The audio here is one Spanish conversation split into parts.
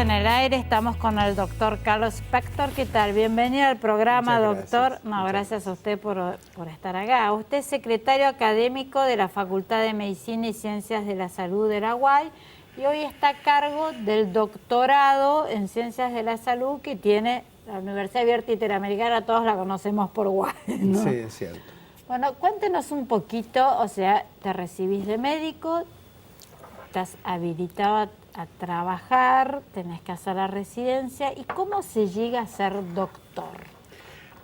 en el aire, estamos con el doctor Carlos Spector. ¿Qué tal? Bienvenido al programa, doctor. No, gracias a usted por estar acá. Usted es secretario académico de la Facultad de Medicina y Ciencias de la Salud de la UAI y hoy está a cargo del doctorado en Ciencias de la Salud que tiene la Universidad Abierta Interamericana. Todos la conocemos por UAI, ¿no? Sí, es cierto. Bueno, cuéntenos un poquito, o sea, te recibís de médico, estás habilitado a trabajar, tenés que hacer la residencia, ¿y cómo se llega a ser doctor?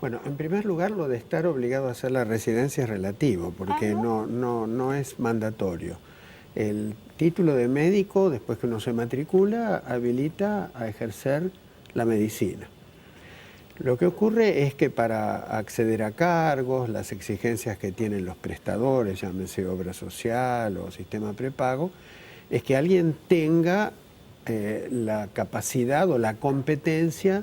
Bueno, en primer lugar, lo de estar obligado a hacer la residencia es relativo, porque no es mandatorio. El título de médico, después que uno se matricula, habilita a ejercer la medicina. Lo que ocurre es que para acceder a cargos, las exigencias que tienen los prestadores, llámese obra social o sistema prepago, es que alguien tenga la capacidad o la competencia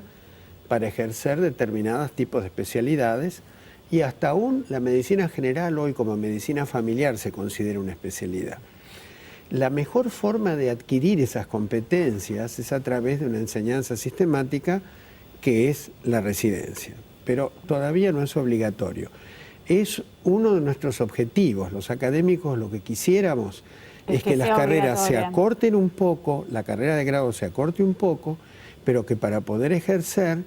para ejercer determinados tipos de especialidades y hasta aún la medicina general hoy como medicina familiar se considera una especialidad. La mejor forma de adquirir esas competencias es a través de una enseñanza sistemática que es la residencia, pero todavía no es obligatorio. Es uno de nuestros objetivos. Los académicos lo que quisiéramos es que las carreras se acorten un poco, la carrera de grado se acorte un poco, pero que para poder ejercer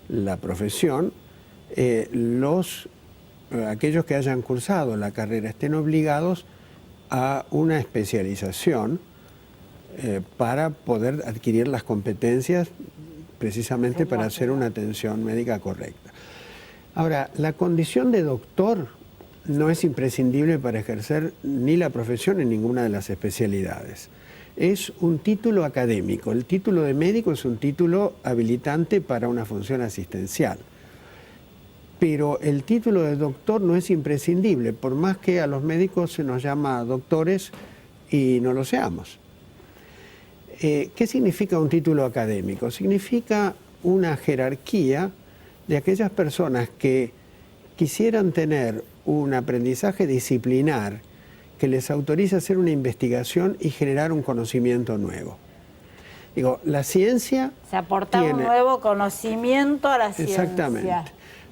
la profesión, aquellos que hayan cursado la carrera estén obligados a una especialización para poder adquirir las competencias precisamente para hacer una atención médica correcta. Ahora, la condición de doctor no es imprescindible para ejercer ni la profesión en ninguna de las especialidades. Es un título académico. El título de médico es un título habilitante para una función asistencial. Pero el título de doctor no es imprescindible, por más que a los médicos se nos llama doctores y no lo seamos. ¿Qué significa un título académico? Significa una jerarquía de aquellas personas que quisieran tener un aprendizaje disciplinar que les autoriza a hacer una investigación y generar un conocimiento nuevo. Digo, la ciencia se aporta un nuevo conocimiento a la ciencia. Exactamente.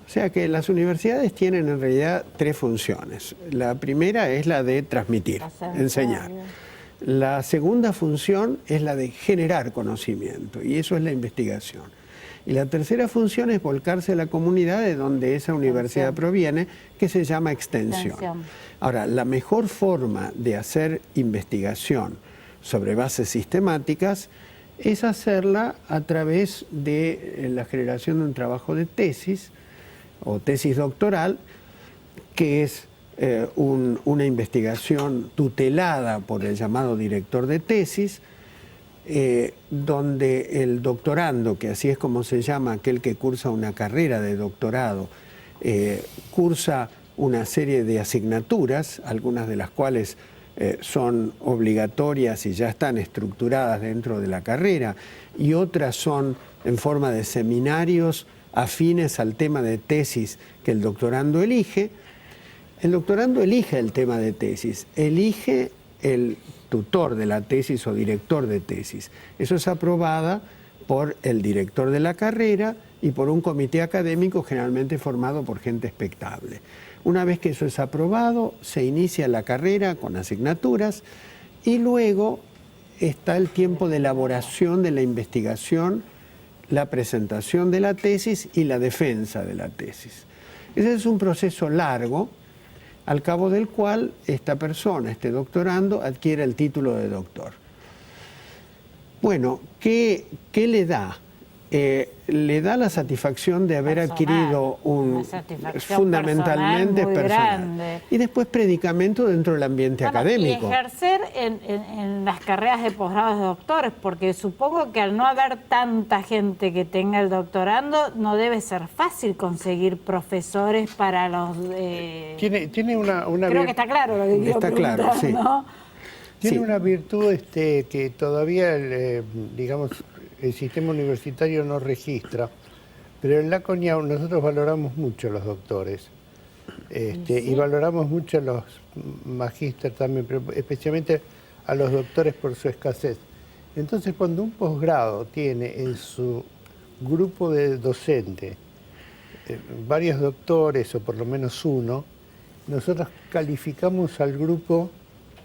O sea que las universidades tienen en realidad tres funciones. La primera es la de transmitir, enseñar. La segunda función es la de generar conocimiento y eso es la investigación. Y la tercera función es volcarse a la comunidad de donde esa universidad proviene, que se llama extensión. Ahora, la mejor forma de hacer investigación sobre bases sistemáticas es hacerla a través de la generación de un trabajo de tesis o tesis doctoral, que es una investigación tutelada por el llamado director de tesis, donde el doctorando, que así es como se llama aquel que cursa una carrera de doctorado, cursa una serie de asignaturas, algunas de las cuales son obligatorias y ya están estructuradas dentro de la carrera, y otras son en forma de seminarios afines al tema de tesis que el doctorando elige. El doctorando elige el tema de tesis, elige el tutor de la tesis o director de tesis. Eso es aprobada por el director de la carrera y por un comité académico generalmente formado por gente expectable. Una vez que eso es aprobado, se inicia la carrera con asignaturas y luego está el tiempo de elaboración de la investigación, la presentación de la tesis y la defensa de la tesis. Ese es un proceso largo, al cabo del cual esta persona, este doctorando, adquiere el título de doctor. Bueno, ¿qué le da? Le da la satisfacción de haber adquirido un fundamentalmente personal y después predicamento dentro del ambiente académico. Y ejercer en las carreras de posgrados de doctores, porque supongo que al no haber tanta gente que tenga el doctorando, no debe ser fácil conseguir profesores para los... Tiene una creo que está claro lo que quiero preguntar, claro, sí. ¿no? Tiene una virtud que todavía, digamos, el sistema universitario no registra, pero en la CONIAU nosotros valoramos mucho a los doctores y valoramos mucho a los magísteres también, pero especialmente a los doctores por su escasez. Entonces, cuando un posgrado tiene en su grupo de docentes varios doctores, o por lo menos uno, nosotros calificamos al grupo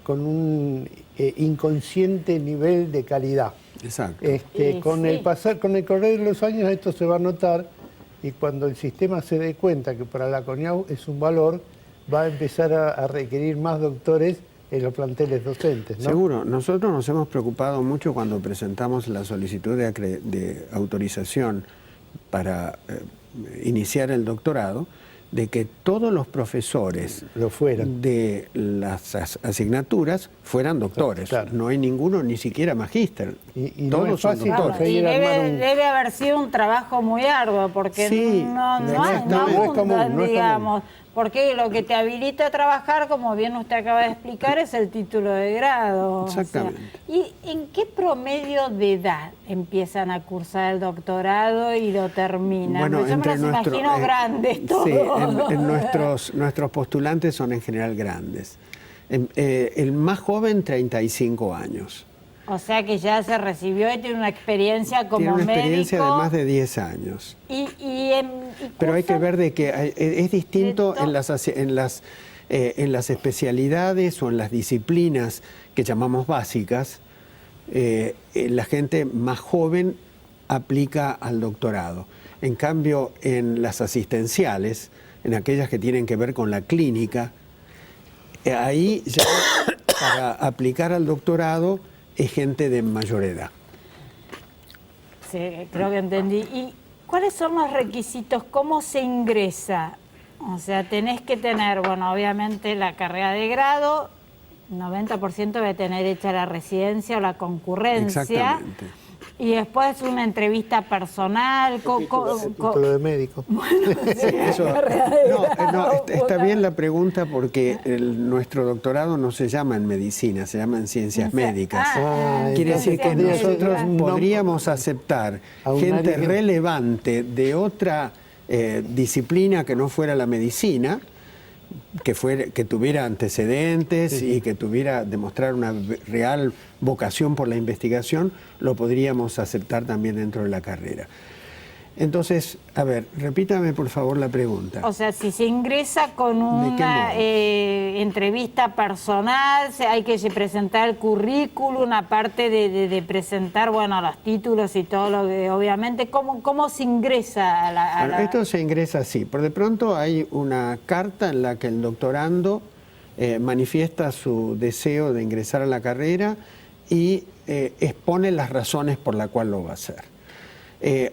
con un inconsciente nivel de calidad. Exacto. Con el correr de los años esto se va a notar, y cuando el sistema se dé cuenta que para la CONIAU es un valor, va a empezar a requerir más doctores en los planteles docentes, ¿no? Seguro. Nosotros nos hemos preocupado mucho cuando presentamos la solicitud de autorización para iniciar el doctorado, de que todos los profesores de las asignaturas fueran doctores. Claro. No hay ninguno, ni siquiera magíster. Y todos no es son fácil doctores. Y debe haber sido un trabajo muy arduo, porque Sí, no abundan, digamos. Porque lo que te habilita a trabajar, como bien usted acaba de explicar, es el título de grado. Exactamente. ¿Y en qué promedio de edad empiezan a cursar el doctorado y lo terminan? Bueno, yo me los imagino grandes todos. Sí, nuestros postulantes son en general grandes. El más joven, 35 años. O sea que ya se recibió y tiene una experiencia como médico. Tiene una experiencia de más de 10 años. Pero hay que ver de que es distinto en las especialidades o en las disciplinas que llamamos básicas. La gente más joven aplica al doctorado. En cambio, en las asistenciales, en aquellas que tienen que ver con la clínica, ahí ya para aplicar al doctorado es gente de mayor edad. Sí, creo que entendí. ¿Y cuáles son los requisitos? ¿Cómo se ingresa? O sea, tenés que tener, bueno, obviamente la carrera de grado, 90% debe tener hecha la residencia o la concurrencia. Exactamente. Y después una entrevista personal. Título de médico. Está bien la pregunta, porque nuestro doctorado no se llama en medicina, se llama en ciencias médicas. Quiere decir que nosotros podríamos aceptar gente relevante de otra disciplina que no fuera la medicina, que tuviera antecedentes y que tuviera demostrar una real vocación por la investigación, lo podríamos aceptar también dentro de la carrera. Entonces, a ver, repítame por favor la pregunta. O sea, si se ingresa con una entrevista personal, hay que presentar el currículum, aparte de presentar, bueno, los títulos y todo lo que, obviamente, ¿cómo se ingresa a la... Esto se ingresa así. Por de pronto hay una carta en la que el doctorando manifiesta su deseo de ingresar a la carrera y expone las razones por las cuales lo va a hacer.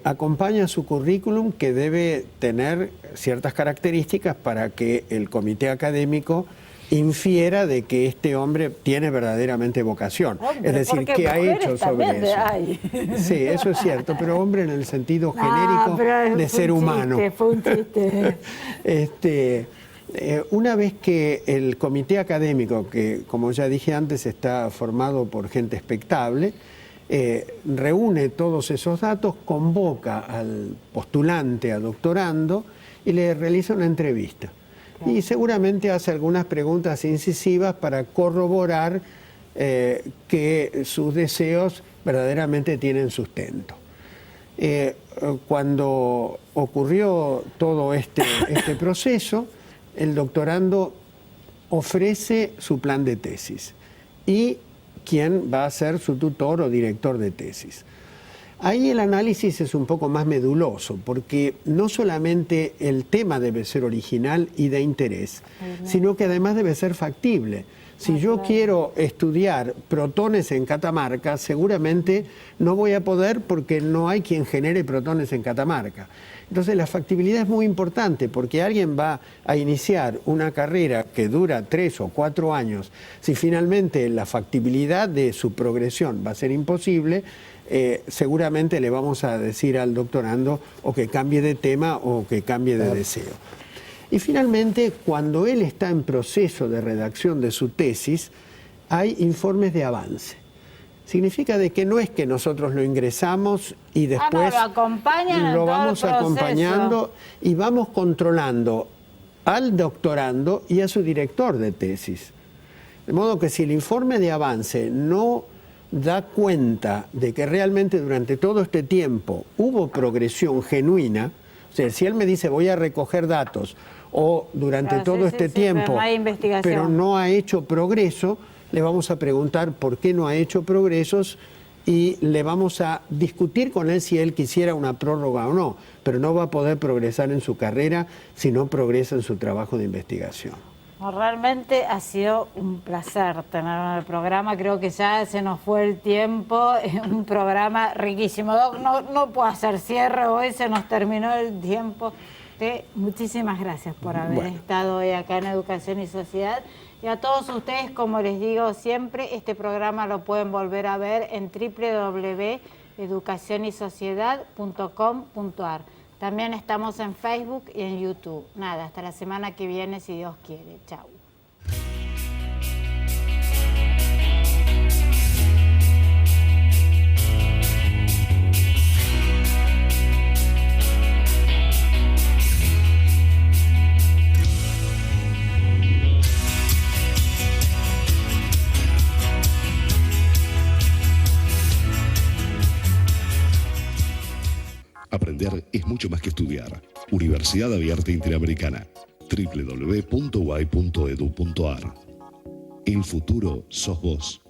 Acompaña su currículum, que debe tener ciertas características para que el comité académico infiera de que este hombre tiene verdaderamente vocación. Es decir, ¿qué ha hecho sobre eso? Sí, eso es cierto, pero hombre en el sentido genérico de ser humano. Fue un chiste. Una vez que el comité académico, que como ya dije antes está formado por gente expectable, reúne todos esos datos, convoca al postulante a doctorando y le realiza una entrevista. Y seguramente hace algunas preguntas incisivas para corroborar que sus deseos verdaderamente tienen sustento. Cuando ocurrió todo este proceso, el doctorando ofrece su plan de tesis y quién va a ser su tutor o director de tesis. Ahí el análisis es un poco más meduloso, porque no solamente el tema debe ser original y de interés, sino que además debe ser factible. Si yo quiero estudiar protones en Catamarca, seguramente no voy a poder, porque no hay quien genere protones en Catamarca. Entonces la factibilidad es muy importante, porque alguien va a iniciar una carrera que dura 3 o 4 años. Si finalmente la factibilidad de su progresión va a ser imposible, seguramente le vamos a decir al doctorando o que cambie de tema o que cambie de deseo. Y finalmente, cuando él está en proceso de redacción de su tesis, hay informes de avance. Significa de que no es que nosotros lo ingresamos y después lo vamos acompañando y vamos controlando al doctorando y a su director de tesis. De modo que si el informe de avance no da cuenta de que realmente durante todo este tiempo hubo progresión genuina, o sea, si él me dice voy a recoger datos o durante todo este tiempo, pero no hay investigación, pero no ha hecho progreso, le vamos a preguntar por qué no ha hecho progresos y le vamos a discutir con él si él quisiera una prórroga o no, pero no va a poder progresar en su carrera si no progresa en su trabajo de investigación. Realmente ha sido un placer tenerlo en el programa, creo que ya se nos fue el tiempo, es un programa riquísimo. Doc, no puedo hacer cierre hoy, se nos terminó el tiempo. Muchísimas gracias por haber estado hoy acá en Educación y Sociedad. Y a todos ustedes, como les digo siempre, este programa lo pueden volver a ver en www.educacionySociedad.com.ar. También estamos en Facebook y en YouTube. Nada, hasta la semana que viene, si Dios quiere. Chau. Aprender es mucho más que estudiar. Universidad Abierta Interamericana. www.uay.edu.ar. El futuro sos vos.